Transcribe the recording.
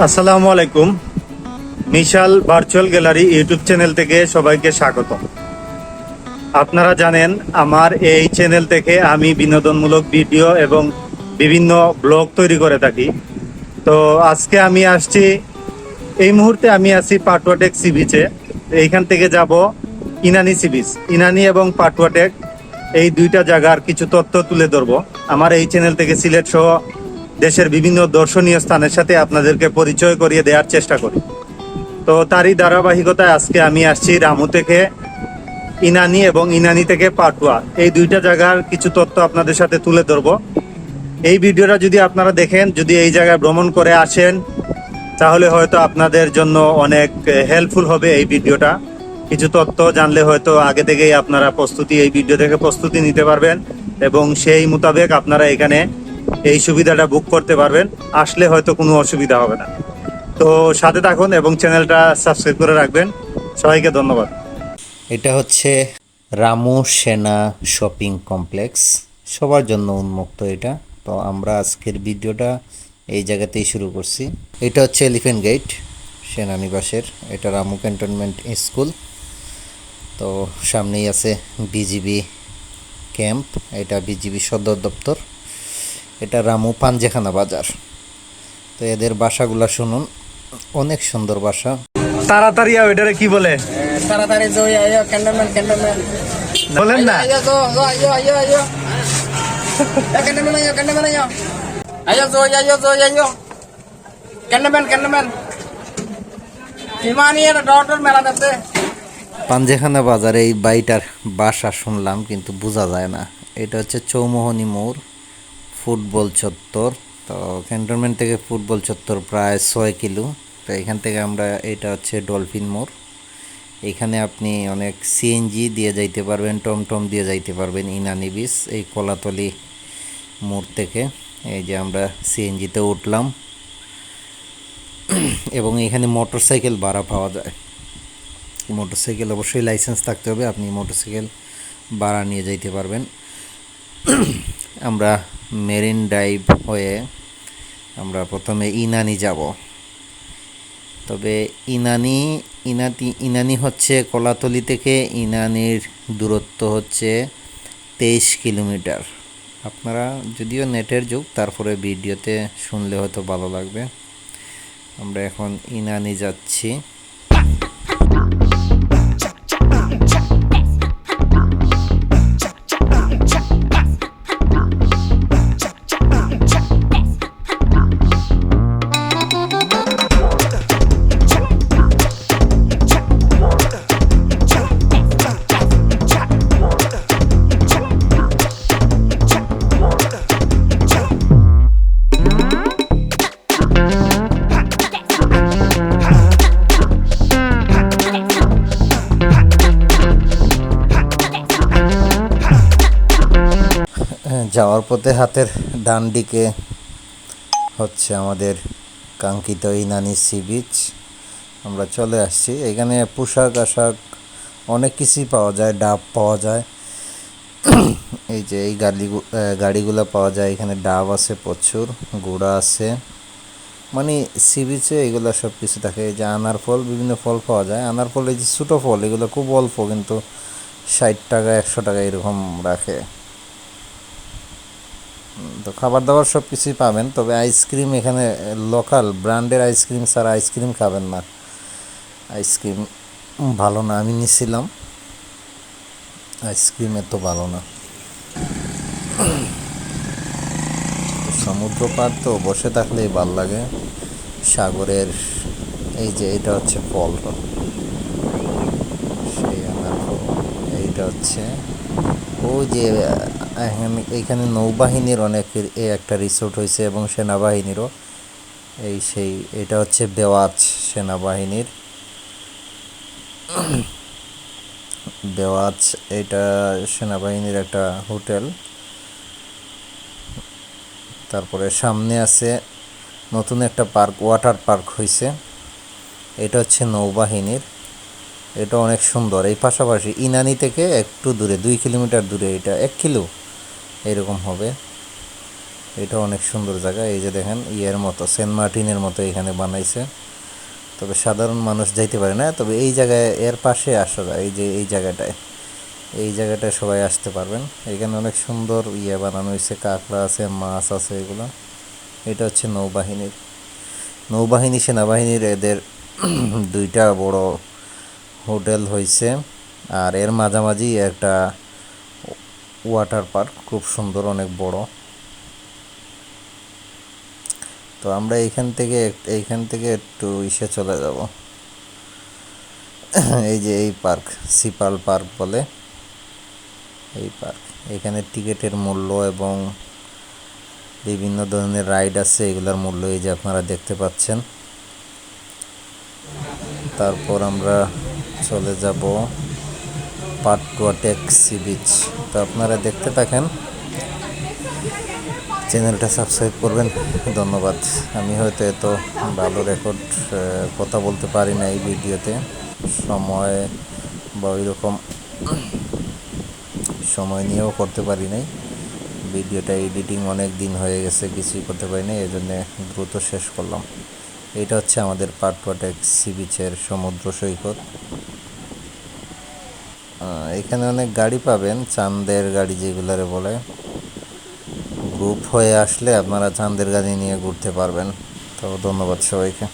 আসসালামু আলাইকুম। মিশাল ভার্চুয়াল গ্যালারি ইউটিউব চ্যানেল থেকে সবাইকে স্বাগত। আপনারা জানেন আমার এই চ্যানেল থেকে আমি বিনোদনমূলক ভিডিও এবং বিভিন্ন ব্লগ তৈরি করে থাকি। তো আজকে আমি আসছি, এই মুহূর্তে আমি আছি পাটুয়াটেক সি বিচে। এইখান থেকে যাব ইনানি সি বিচ। ইনানি এবং পাটুয়াটেক এই দুইটা জায়গার কিছু তথ্য তুলে ধরবো। আমার এই চ্যানেল থেকে সিলেট সহ দেশের বিভিন্ন দর্শনীয় স্থানের সাথে আপনাদেরকে পরিচয় করিয়ে দেওয়ার চেষ্টা করি। তো তারই ধারাবাহিকতায় আজকে আমি আসছি রামু থেকে ইনানি এবং ইনানি থেকে পাটুয়া, এই দুইটা জায়গার কিছু তথ্য আপনাদের সাথে তুলে ধরবো। এই ভিডিওটা যদি আপনারা দেখেন, যদি এই জায়গায় ভ্রমণ করে আসেন, তাহলে হয়তো আপনাদের জন্য অনেক হেল্পফুল হবে এই ভিডিওটা। কিছু তথ্য জানলে হয়তো আগে থেকেই আপনারা এই ভিডিও থেকে প্রস্তুতি নিতে পারবেন এবং সেই মোতাবেক আপনারা এখানে এই সুবিধাটা বুক করতে পারবেন। আসলে হয়তো কোনো অসুবিধা হবে না। তো সাথে থাকুন এবং চ্যানেলটা সাবস্ক্রাইব করে রাখবেন। সবাইকে ধন্যবাদ। এটা হচ্ছে রামু সেনা শপিং কমপ্লেক্স, সবার জন্য উন্মুক্ত এটা। তো আমরা আজকের ভিডিওটা এই জায়গাতেই শুরু করছি। এটা হচ্ছে এলিফ্যান্ট গেট সেনানিবাসের, এটা রামু ক্যান্টনমেন্ট স্কুল। তো সামনেই আছে বিজিবি ক্যাম্প, এটা বিজিবি সদর দপ্তর। এটা রামু পাঞ্জেখানা বাজার। তো এদের বাসাগুলা শুনুন, অনেক সুন্দর বাসা। তাড়াতাড়ি এটারে কি বলে? তাড়াতাড়ি ক্যান্টনমেন্ট বলেন না। ক্যান্টনমেন্ট হিমানিয়ার ডটর মেলা দেখতে। পাঞ্জেখানা বাজারে এই বাড়িটার বাসা শুনলাম, কিন্তু বোঝা যায় না। এটা হচ্ছে চৌমোহনী মোড়, ফুটবল চত্বর। তো ক্যান্টনমেন্ট থেকে ফুটবল চত্বর প্রায় 6 কিলো। তো এখান থেকে আমরা, এটা হচ্ছে ডলফিন মোড়। এখানে আপনি অনেক সিএনজি দিয়ে যাইতে পারবেন, টমটম দিয়ে যাইতে পারবেন ইনানি বিচ, এই কলাতলি মোড় থেকে। এই যে আমরা সিএনজিতে উঠলাম এবং এখানে মোটরসাইকেল ভাড়া পাওয়া যায়। মোটরসাইকেল অবশ্যই লাইসেন্স থাকতে হবে, আপনি মোটরসাইকেল ভাড়া নিয়ে যাইতে পারবেন। আমরা মেরিন ড্রাইভ হয়ে আমরা প্রথমে ইনানি যাব। তবে ইনানি হচ্ছে কলাতলি থেকে ইনানির দূরত্ব হচ্ছে 23 কিলোমিটার। আপনারা যদিও নেটের যুগ, তারপরে ভিডিওতে শুনলে হয়তো ভালো লাগবে। আমরা এখন ইনানি যাচ্ছি। যাওয়ার পথে হাতের ডান দিকে হচ্ছে আমাদের কাঙ্ক্ষিত ইনানি সি বিচ। আমরা চলে আসছি। এখানে পোশাক আশাক অনেক কিছুই পাওয়া যায়, ডাব পাওয়া যায়। এই যে এই গাড়িগুলো পাওয়া যায় এখানে। ডাব আছে প্রচুর, গুড়া আছে, মানে সি বিচে এগুলো সব কিছু থাকে। এই যে আনার ফল, বিভিন্ন ফল পাওয়া যায়। আনার ফল এই যে ছোটো ফল, এগুলো খুব অল্প, কিন্তু 60 টাকা 100 টাকা এরকম রাখে। তো খাবার দাবার সব কিছুই পাবেন। তবে আইসক্রিম এখানে লোকাল ব্র্যান্ডের আইসক্রিম ছাড়া আইসক্রিম খাবেন না। আইসক্রিম ভালো না, আমি নিছিলাম, আইসক্রিম এত ভালো না। সমুদ্র পার তো বসে থাকলেই ভাল লাগে। সাগরের এই যে এটা হচ্ছে ফল, সেই আনার ফল। এইটা হচ্ছে ওই যে এইখানে নৌবাহিনীর অনেকের একটা রিসোর্ট হয়েছে এবং সেনাবাহিনীরও সেই। এটা হচ্ছে বেওয়াচ সেনাবাহিনীর বেওয়াচ, এটা সেনাবাহিনীর একটা হোটেল। তারপরে সামনে আছে নতুন একটা পার্ক, ওয়াটার পার্ক হয়েছে। এটা হচ্ছে নৌবাহিনীর, এটা অনেক সুন্দর। এই পাশাপাশি ইনানি থেকে একটু দূরে 2 কিলোমিটার দূরে, এটা 1 কিলো এরকম হবে। এটা অনেক সুন্দর জায়গা। এই যে দেখেন ইয়ের মতো সেন্ট মার্টিনের মতো এখানে বানাইছে, তবে সাধারণ মানুষ যাইতে পারে না। তবে এই জায়গায় এর পাশে আসা যায়, এই যে এই জায়গাটায় সবাই আসতে পারবেন। এখানে অনেক সুন্দর ইয়ে বানানো হয়েছে, কাঁকড়া আছে, মাছ আছে এগুলো। এটা হচ্ছে নৌবাহিনী সেনাবাহিনীর এদের দুইটা বড় হোটেল হয়েছে। আর এর মাঝামাঝি একটা ওয়াটার পার্ক, খুব সুন্দর, অনেক বড়। তো আমরা এইখান থেকে একটু ইসে চলে যাব। এই যে এই পার্ক, সিপাল পার্ক বলে এই পার্ক। এখানে টিকিটের মূল্য এবং বিভিন্ন ধরনের রাইড আছে, এগুলোর মূল্য এই যে আপনারা দেখতে পাচ্ছেন। তারপর আমরা চলে যাব পাটুয়াটেক সি বিচ। তো আপনারা দেখতে থাকেন, চ্যানেলটা সাবস্ক্রাইব করবেন। ধন্যবাদ। আমি হয়তো এত ভালো রেকর্ড কথা বলতে পারি না এই ভিডিওতে, সময় বা ওই রকম সময় নিয়েও করতে পারি নাই। ভিডিওটা এডিটিং অনেক দিন হয়ে গেছে, কিছুই করতে পারি নাই, এই জন্যে দ্রুত শেষ করলাম। এটা হচ্ছে আমাদের পাটুয়াটেক সি বিচের সমুদ্র সৈকত। এখানে অনেক গাড়ি পাবেন, চাঁদের গাড়ি যেগুলারে বলে। গ্রুপ হয়ে আসলে আপনারা চাঁদের গাড়ি নিয়ে ঘুরতে পারবেন। তো ধন্যবাদ সবাইকে।